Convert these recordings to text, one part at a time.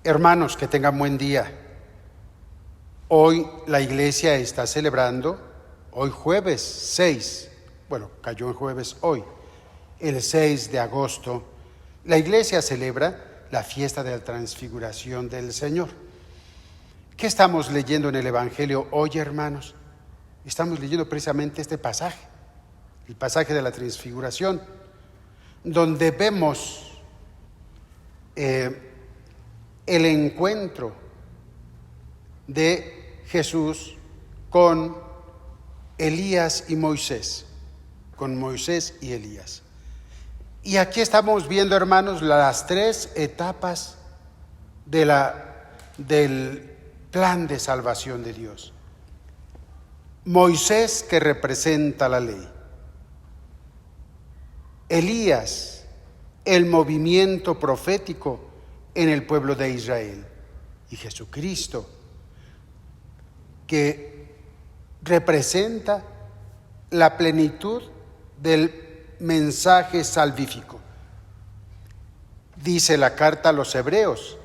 Hermanos, que tengan buen día. Hoy la iglesia está celebrando, hoy jueves 6, cayó en jueves hoy, el 6 de agosto, la iglesia celebra la fiesta de la transfiguración del Señor. ¿Qué estamos leyendo en el Evangelio hoy, hermanos? Estamos leyendo precisamente este pasaje, el pasaje de la transfiguración, donde vemos el encuentro de Jesús con Elías y Moisés, con Moisés y Elías. Y aquí estamos viendo, hermanos, las tres etapas del plan de salvación de Dios. Moisés, que representa la ley. Elías, el movimiento profético en el pueblo de Israel. Y Jesucristo, que representa la plenitud del mensaje salvífico. Dice la carta a los Hebreos: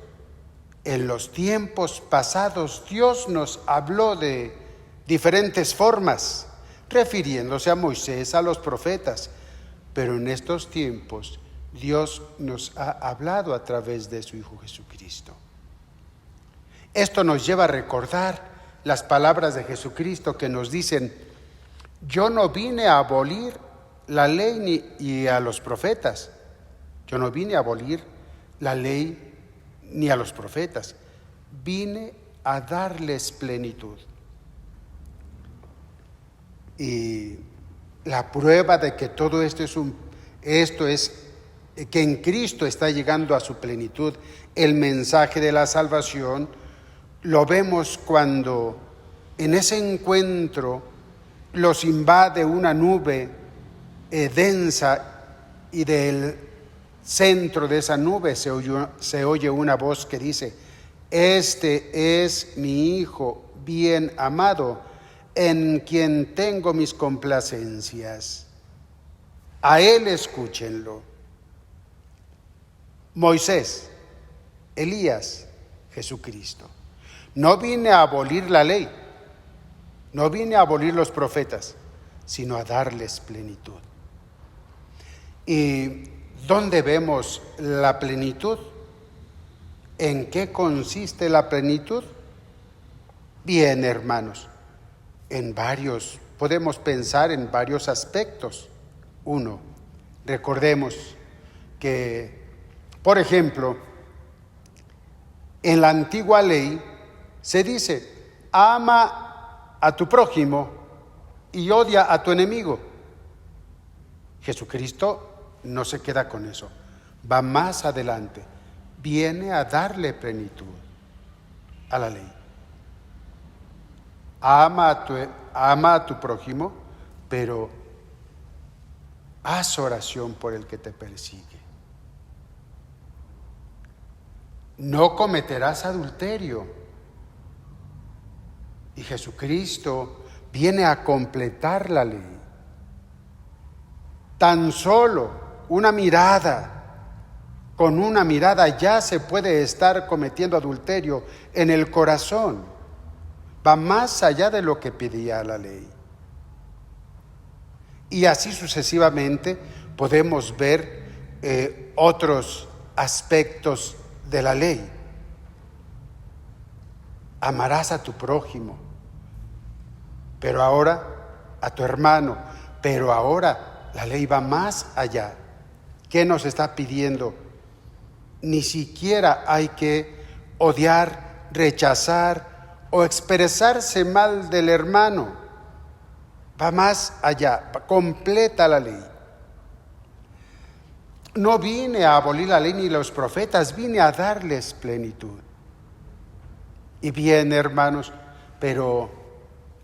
en los tiempos pasados Dios nos habló de diferentes formas, refiriéndose a Moisés, a los profetas, pero en estos tiempos Dios nos ha hablado a través de su Hijo Jesucristo. Esto nos lleva a recordar las palabras de Jesucristo que nos dicen: yo no vine a abolir la ley ni a los profetas. Yo no vine a abolir la ley ni a los profetas. Vine a darles plenitud. Y la prueba de que todo esto es que en Cristo está llegando a su plenitud el mensaje de la salvación. Lo vemos cuando en ese encuentro los invade una nube densa, y del centro de esa nube se oye una voz que dice: este es mi Hijo bien amado, en quien tengo mis complacencias. A él escúchenlo. Moisés, Elías, Jesucristo. No vine a abolir la ley, no vine a abolir los profetas, sino a darles plenitud. ¿Y dónde vemos la plenitud? ¿En qué consiste la plenitud? Bien, hermanos, podemos pensar en varios aspectos. Uno, recordemos que, por ejemplo, en la antigua ley se dice: ama a tu prójimo y odia a tu enemigo. Jesucristo no se queda con eso, va más adelante, viene a darle plenitud a la ley. Ama a tu prójimo, pero haz oración por el que te persigue. No cometerás adulterio. Y Jesucristo viene a completar la ley. Tan solo con una mirada ya se puede estar cometiendo adulterio en el corazón. Va más allá de lo que pedía la ley. Y así sucesivamente podemos ver otros aspectos de la ley. Amarás a tu prójimo, pero ahora a tu hermano, pero ahora la ley va más allá. ¿Qué nos está pidiendo? Ni siquiera hay que odiar, rechazar o expresarse mal del hermano. Va más allá, completa la ley. No vine a abolir la ley ni los profetas, vine a darles plenitud. Y bien, hermanos, pero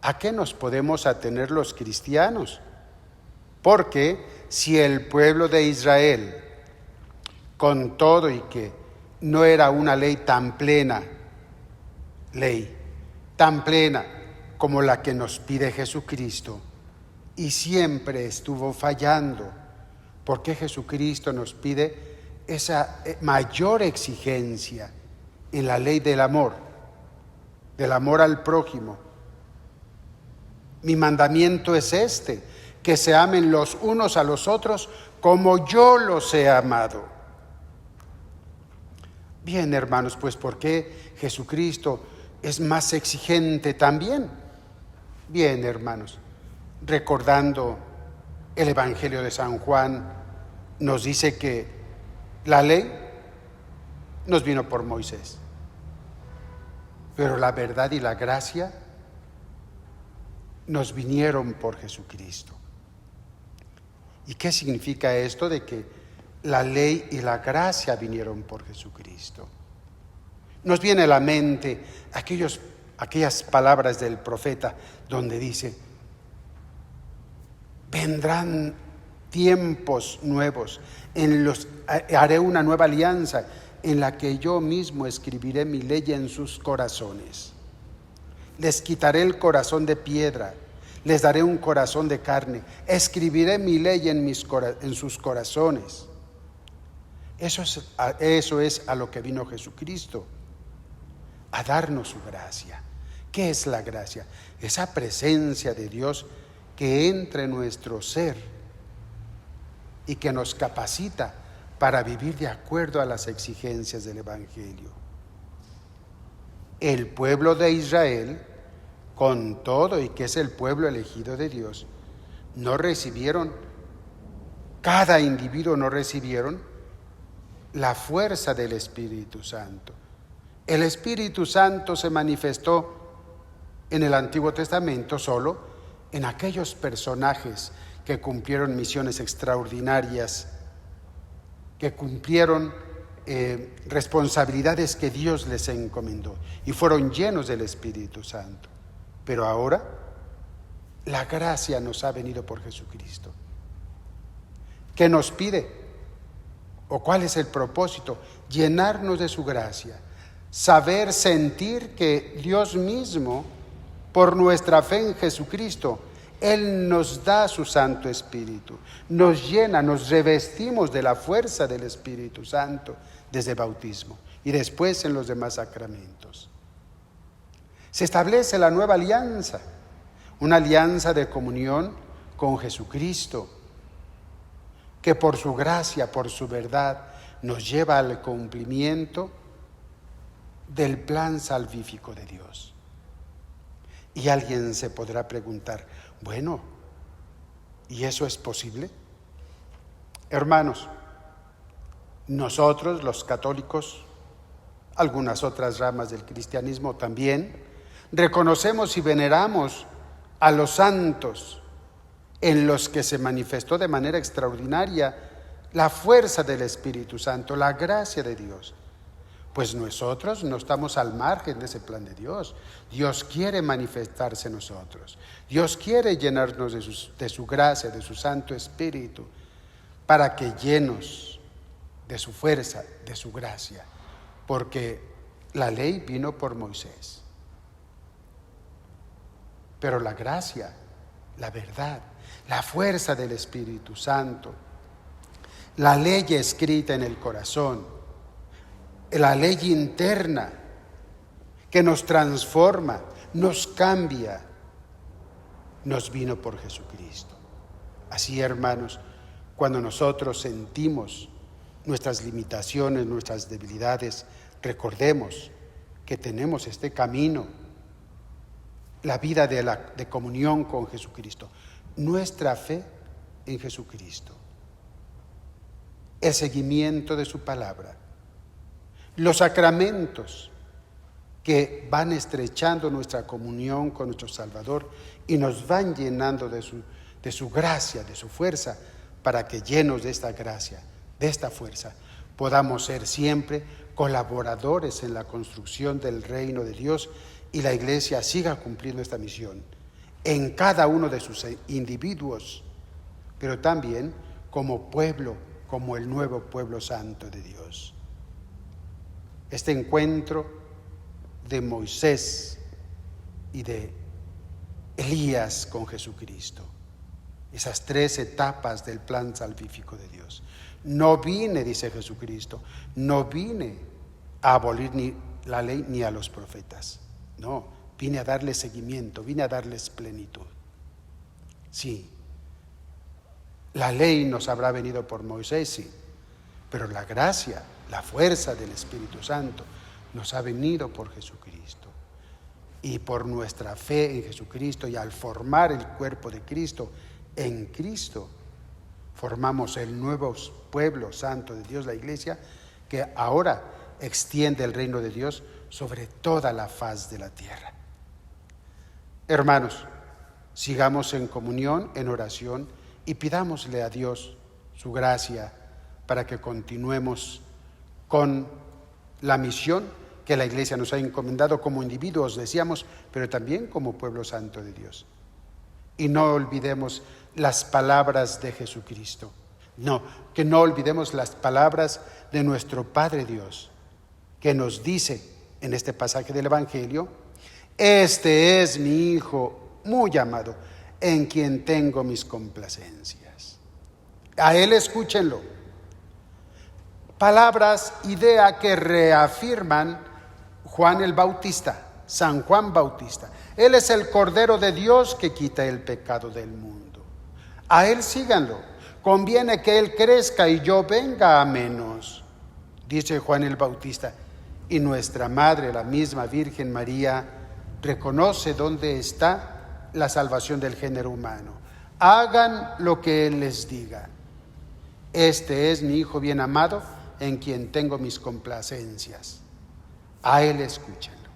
¿a qué nos podemos atener los cristianos? Porque si el pueblo de Israel, con todo y que no era una ley tan plena como la que nos pide Jesucristo, y siempre estuvo fallando, ¿por qué Jesucristo nos pide esa mayor exigencia en la ley del amor al prójimo. Mi mandamiento es este, que se amen los unos a los otros como yo los he amado. Bien, hermanos, pues ¿por qué Jesucristo es más exigente también? Bien, hermanos, recordando el Evangelio de San Juan, nos dice que la ley nos vino por Moisés, pero la verdad y la gracia nos vinieron por Jesucristo. ¿Y qué significa esto de que la ley y la gracia vinieron por Jesucristo? Nos viene a la mente aquellas palabras del profeta donde dice: vendrán tiempos nuevos, en los haré una nueva alianza, en la que yo mismo escribiré mi ley en sus corazones. Les quitaré el corazón de piedra, les daré un corazón de carne, escribiré mi ley en sus corazones. Eso es a lo que vino Jesucristo, a darnos su gracia. ¿Qué es la gracia? Esa presencia de Dios que entra en nuestro ser y que nos capacita para vivir de acuerdo a las exigencias del Evangelio. El pueblo de Israel, con todo y que es el pueblo elegido de Dios, cada individuo no recibieron la fuerza del Espíritu Santo. El Espíritu Santo se manifestó en el Antiguo Testamento solo en aquellos personajes que cumplieron misiones extraordinarias, que cumplieron responsabilidades que Dios les encomendó y fueron llenos del Espíritu Santo. Pero ahora la gracia nos ha venido por Jesucristo. ¿Qué nos pide? ¿O cuál es el propósito? Llenarnos de su gracia, saber sentir que Dios mismo, por nuestra fe en Jesucristo, Él nos da su Santo Espíritu, nos llena, nos revestimos de la fuerza del Espíritu Santo desde el bautismo y después en los demás sacramentos. Se establece la nueva alianza, una alianza de comunión con Jesucristo, que por su gracia, por su verdad, nos lleva al cumplimiento del plan salvífico de Dios. Y alguien se podrá preguntar: bueno, ¿y eso es posible? Hermanos, nosotros los católicos, algunas otras ramas del cristianismo también, reconocemos y veneramos a los santos en los que se manifestó de manera extraordinaria la fuerza del Espíritu Santo, la gracia de Dios. Pues nosotros no estamos al margen de ese plan de Dios. Dios quiere manifestarse en nosotros. Dios quiere llenarnos de su gracia, de su Santo Espíritu, para que llenos de su fuerza, de su gracia. Porque la ley vino por Moisés. Pero la gracia, la verdad, la fuerza del Espíritu Santo, la ley escrita en el corazón, la ley interna que nos transforma, nos cambia, nos vino por Jesucristo. Así, hermanos, cuando nosotros sentimos nuestras limitaciones, nuestras debilidades, recordemos que tenemos este camino, la vida de comunión con Jesucristo, nuestra fe en Jesucristo, el seguimiento de su palabra, los sacramentos que van estrechando nuestra comunión con nuestro Salvador y nos van llenando de su gracia, de su fuerza, para que llenos de esta gracia, de esta fuerza, podamos ser siempre colaboradores en la construcción del reino de Dios y la Iglesia siga cumpliendo esta misión en cada uno de sus individuos, pero también como pueblo, como el nuevo pueblo santo de Dios. Este encuentro de Moisés y de Elías con Jesucristo, esas 3 etapas del plan salvífico de Dios. No vine, dice Jesucristo, no vine a abolir ni la ley ni a los profetas. No, vine a darles seguimiento, vine a darles plenitud. Sí, la ley nos habrá venido por Moisés, sí, pero la gracia, la fuerza del Espíritu Santo nos ha venido por Jesucristo. Y por nuestra fe en Jesucristo y al formar el cuerpo de Cristo, en Cristo, formamos el nuevo pueblo santo de Dios, la iglesia, que ahora extiende el reino de Dios sobre toda la faz de la tierra. Hermanos, sigamos en comunión, en oración y pidámosle a Dios su gracia para que continuemos con la misión que la iglesia nos ha encomendado como individuos, decíamos, pero también como pueblo santo de Dios. Y no olvidemos las palabras de Jesucristo. No, que no olvidemos las palabras de nuestro Padre Dios, que nos dice en este pasaje del Evangelio: este es mi Hijo muy amado, en quien tengo mis complacencias. A Él escúchenlo. Palabras, idea que reafirman Juan el Bautista, San Juan Bautista. Él es el Cordero de Dios que quita el pecado del mundo. A Él síganlo. Conviene que Él crezca y yo venga a menos, dice Juan el Bautista. Y nuestra Madre, la misma Virgen María, reconoce dónde está la salvación del género humano. Hagan lo que Él les diga. Este es mi Hijo bien amado, en quien tengo mis complacencias. A Él escúchenlo.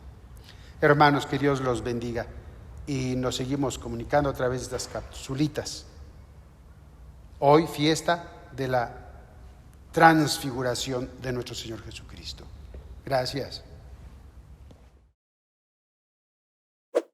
Hermanos, que Dios los bendiga y nos seguimos comunicando a través de estas capsulitas. Hoy fiesta de la transfiguración de nuestro Señor Jesucristo. Gracias.